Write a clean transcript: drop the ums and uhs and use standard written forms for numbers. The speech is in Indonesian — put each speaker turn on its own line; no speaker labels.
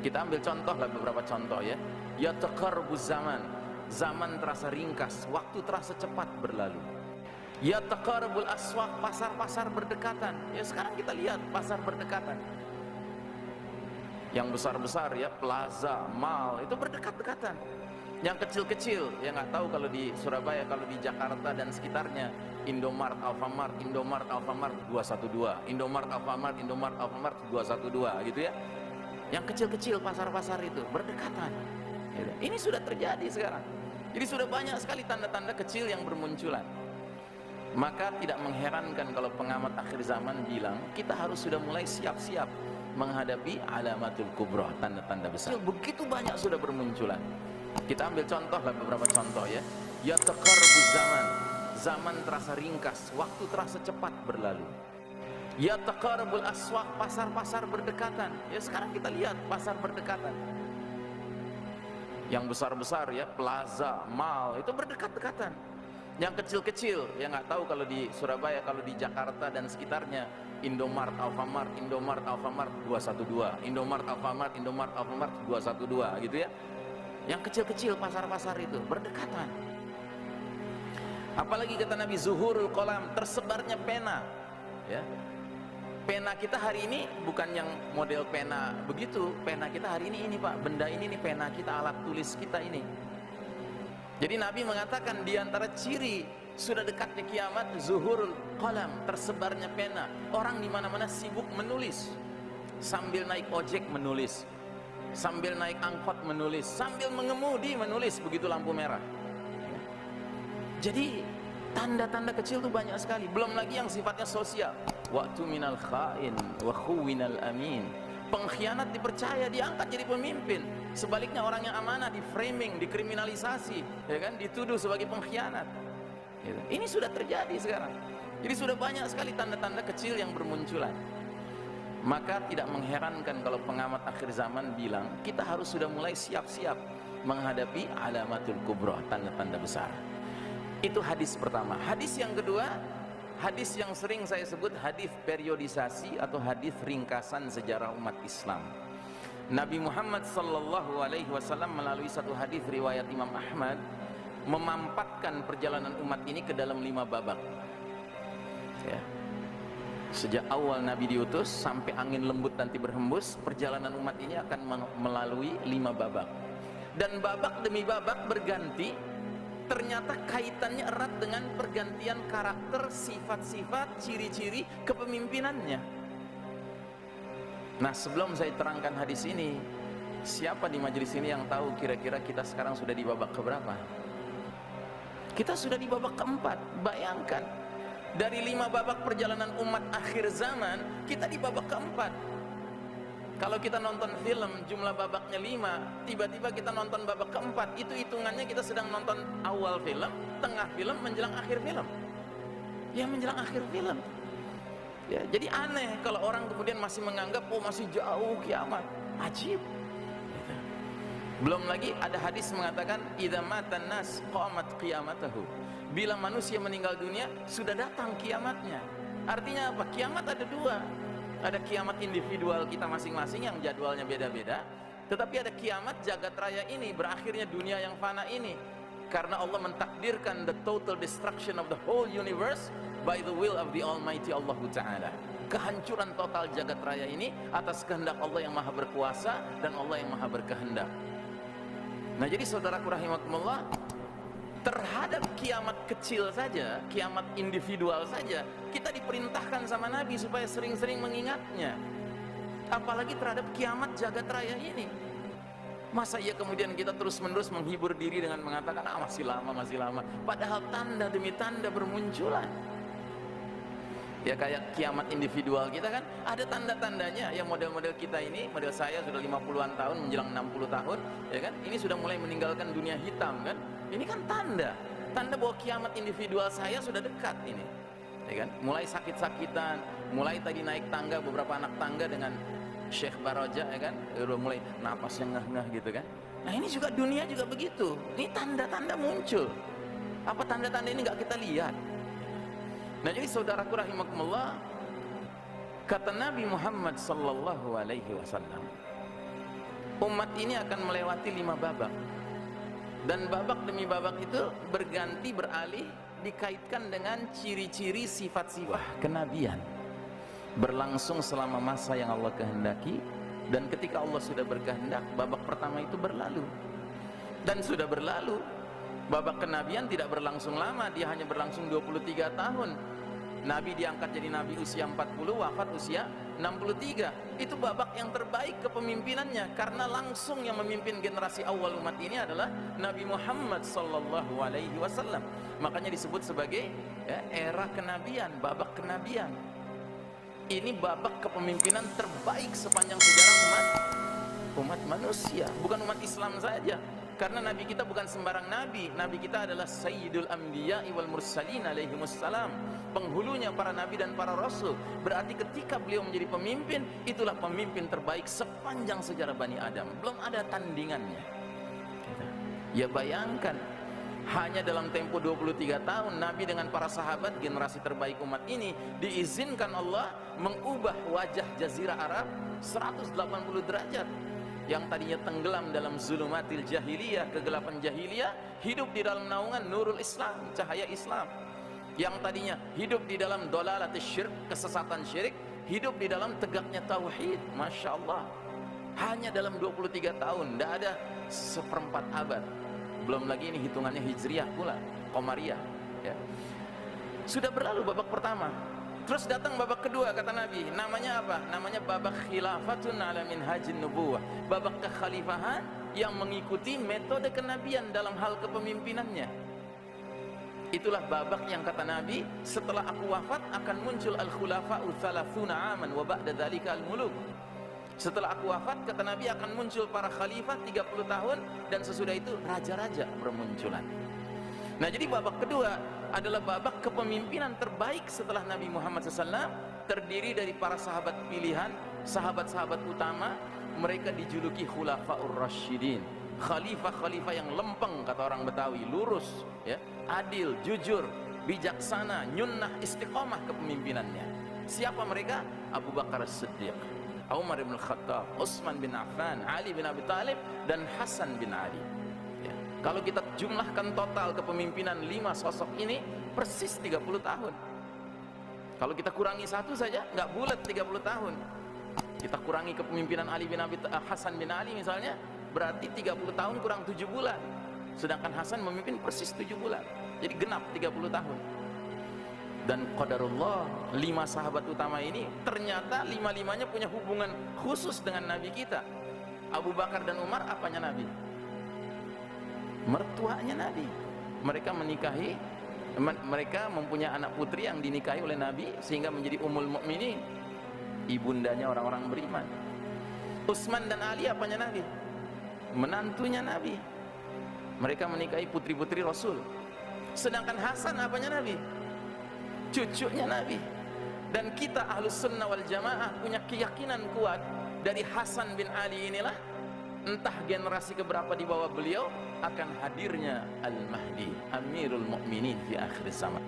Kita ambil contoh lah, beberapa contoh ya. Ya taqarrubuz zaman, zaman terasa ringkas, waktu terasa cepat berlalu. Ya taqarrubul aswaq, pasar-pasar berdekatan. Ya sekarang kita lihat pasar berdekatan. Yang besar-besar ya, plaza, mall itu berdekat-dekatan. Yang kecil-kecil, ya nggak tahu kalau di Surabaya, kalau di Jakarta dan sekitarnya, Indomart, Alfamart, Indomart, Alfamart 212, Indomart, Alfamart, Indomart, Alfamart 212 gitu ya. Yang kecil-kecil pasar-pasar itu berdekatan. Ini sudah terjadi sekarang. Jadi sudah banyak sekali tanda-tanda kecil yang bermunculan. Maka tidak mengherankan kalau pengamat akhir zaman bilang kita harus sudah mulai siap-siap menghadapi alamatul kubra, tanda-tanda besar. Begitu banyak sudah bermunculan. Kita ambil contoh lah, beberapa contoh ya. Ya taqarrubuz zaman, zaman terasa ringkas, waktu terasa cepat berlalu. Ya taqarrubul aswaq, pasar-pasar berdekatan. Ya sekarang kita lihat pasar berdekatan. Yang besar-besar ya, plaza, mall itu berdekat-dekatan. Yang kecil-kecil, ya nggak tahu kalau di Surabaya, kalau di Jakarta dan sekitarnya, Indomart, Alfamart, Indomart, Alfamart 212, Indomart, Alfamart, Indomart, Alfamart 212 gitu ya. Yang kecil-kecil pasar-pasar itu berdekatan. Apalagi kata Nabi, zuhurul qalam, tersebarnya pena ya. Pena kita hari ini bukan yang model pena begitu. Pena kita hari ini Pak, benda ini nih pena kita, alat tulis kita ini. Jadi Nabi mengatakan di antara ciri sudah dekatnya kiamat, zuhurul qalam, tersebarnya pena. Orang di mana-mana sibuk menulis. Sambil naik ojek menulis, sambil naik angkot menulis, sambil mengemudi menulis, begitu lampu merah. Jadi tanda-tanda kecil itu banyak sekali. Belum lagi yang sifatnya sosial. Waktu minal khain wa khuwinal amin. Pengkhianat dipercaya, diangkat jadi pemimpin. Sebaliknya orang yang amanah di framing, dikriminalisasi, ya kan, dituduh sebagai pengkhianat. Ini sudah terjadi sekarang. Jadi sudah banyak sekali tanda-tanda kecil yang bermunculan. Maka tidak mengherankan kalau pengamat akhir zaman bilang kita harus sudah mulai siap-siap menghadapi alamatul kubra, tanda-tanda besar. Itu hadis pertama. Hadis yang kedua, hadis yang sering saya sebut hadis periodisasi atau hadis ringkasan sejarah umat Islam. Nabi Muhammad sallallahu alaihi wasallam melalui satu hadis riwayat Imam Ahmad memampatkan perjalanan umat ini ke dalam 5 babak. Ya. Sejak awal Nabi diutus sampai angin lembut nanti berhembus, perjalanan umat ini akan melalui 5 babak. Dan babak demi babak berganti, ternyata kaitannya erat dengan pergantian karakter, sifat-sifat, ciri-ciri kepemimpinannya. Nah, sebelum saya terangkan hadis ini, siapa di majelis ini yang tahu kira-kira kita sekarang sudah di babak keberapa? Kita sudah di babak keempat. Bayangkan, dari 5 babak perjalanan umat akhir zaman, kita di babak keempat. Kalau kita nonton film jumlah babaknya 5, tiba-tiba kita nonton babak keempat, itu hitungannya kita sedang nonton awal film, tengah film, menjelang akhir film. Ya, menjelang akhir film. Ya, jadi aneh kalau orang kemudian masih menganggap oh masih jauh kiamat. Ajib. Belum lagi ada hadis mengatakan idza matan nas qamat qiyamatahu. Bila manusia meninggal dunia, sudah datang kiamatnya. Artinya apa? Kiamat ada 2. Ada kiamat individual kita masing-masing yang jadwalnya beda-beda, tetapi ada kiamat jagat raya ini, berakhirnya dunia yang fana ini, karena Allah mentakdirkan the total destruction of the whole universe by the will of the Almighty Allah Ta'ala. Kehancuran total jagat raya ini atas kehendak Allah yang maha berkuasa dan Allah yang maha berkehendak. Nah, jadi saudaraku rahimakumullah, terhadap kiamat kecil saja, kiamat individual saja, kita diperintahkan sama Nabi supaya sering-sering mengingatnya. Apalagi terhadap kiamat jagat raya ini. Masa iya kemudian kita terus-menerus menghibur diri dengan mengatakan masih lama, masih lama. Padahal tanda demi tanda bermunculan. Ya kayak kiamat individual kita kan ada tanda-tandanya. Yang model-model kita ini, model saya sudah 50-an tahun menjelang 60 tahun, ya kan? Ini sudah mulai meninggalkan dunia hitam kan? Ini kan tanda bahwa kiamat individual saya sudah dekat ini, ya kan? Mulai sakit-sakitan, mulai tadi naik tangga, beberapa anak tangga dengan Syekh Baraja, ya kan? Udah mulai napas yang ngeh-ngeh gitu kan? Nah, ini juga dunia juga begitu. Ini tanda-tanda muncul. Apa tanda-tanda ini nggak kita lihat? Nah, jadi saudaraku rahimakumullah, kata Nabi Muhammad sallallahu alaihi wasallam, umat ini akan melewati 5 babak, dan babak demi babak itu berganti beralih dikaitkan dengan ciri-ciri sifat-sifat kenabian, berlangsung selama masa yang Allah kehendaki. Dan ketika Allah sudah berkehendak, babak pertama itu berlalu, dan sudah berlalu. Babak kenabian tidak berlangsung lama, dia hanya berlangsung 23 tahun. Nabi diangkat jadi nabi usia 40, wafat usia 63. Itu babak yang terbaik kepemimpinannya, karena langsung yang memimpin generasi awal umat ini adalah Nabi Muhammad sallallahu alaihi wasallam. Makanya disebut sebagai era kenabian, babak kenabian. Ini babak kepemimpinan terbaik sepanjang sejarah umat manusia, bukan umat Islam saja. Karena Nabi kita bukan sembarang Nabi. Nabi kita adalah Sayyidul Anbiya wal Mursalin alaihimussalam, penghulunya para Nabi dan para Rasul. Berarti ketika beliau menjadi pemimpin, itulah pemimpin terbaik sepanjang sejarah Bani Adam. Belum ada tandingannya. Ya bayangkan, hanya dalam tempo 23 tahun Nabi dengan para sahabat, generasi terbaik umat ini, diizinkan Allah mengubah wajah Jazirah Arab 180 derajat. Yang tadinya tenggelam dalam zulumatil jahiliyah, kegelapan jahiliyah, hidup di dalam naungan nurul Islam, cahaya Islam. Yang tadinya hidup di dalam dolalatis syirk, kesesatan syirik, hidup di dalam tegaknya tauhid. Masya Allah, hanya dalam 23 tahun, tidak ada seperempat abad. Belum lagi ini hitungannya hijriah pula, Qamariyah ya. Sudah berlalu babak pertama. Terus datang babak kedua, kata Nabi, namanya apa? Namanya babak khilafatun ala minhajin nubuwah, babak kekhalifahan yang mengikuti metode kenabian dalam hal kepemimpinannya. Itulah babak yang kata Nabi, setelah aku wafat akan muncul al-khulafa'u thalathuna aman wa ba'da dzalika al-muluk. Setelah aku wafat, kata Nabi, akan muncul para khalifah 30 tahun, dan sesudah itu raja-raja bermunculan. Nah, jadi babak kedua adalah babak kepemimpinan terbaik setelah Nabi Muhammad SAW, terdiri dari para sahabat pilihan, sahabat-sahabat utama. Mereka dijuluki Khulafaur Rasyidin, khalifah-khalifah yang lempeng, kata orang Betawi, lurus ya, adil, jujur, bijaksana, nyunnah, istiqomah kepemimpinannya. Siapa mereka? Abu Bakar As-Siddiq, Umar bin Khattab, Utsman bin Affan, Ali bin Abi Thalib, dan Hasan bin Ali. Kalau kita jumlahkan total kepemimpinan 5 sosok ini, persis 30 tahun. Kalau kita kurangi satu saja, nggak bulat 30 tahun. Kita kurangi kepemimpinan Hasan bin Ali misalnya, berarti 30 tahun kurang 7 bulan. Sedangkan Hasan memimpin persis 7 bulan. Jadi genap 30 tahun. Dan qadarullah, 5 sahabat utama ini ternyata 5-5-nya punya hubungan khusus dengan Nabi kita. Abu Bakar dan Umar apanya Nabi? Mertuanya Nabi. Mereka menikahi, mereka mempunyai anak putri yang dinikahi oleh Nabi sehingga menjadi Ummul Mukminin, ibundanya orang-orang beriman. Utsman dan Ali apanya Nabi? Menantunya Nabi. Mereka menikahi putri-putri Rasul. Sedangkan Hasan apanya Nabi? Cucunya Nabi. Dan kita Ahlus Sunnah wal Jamaah punya keyakinan kuat dari Hasan bin Ali inilah, entah generasi keberapa di bawah beliau, akan hadirnya Al-Mahdi, Amirul Mukminin di akhir zaman.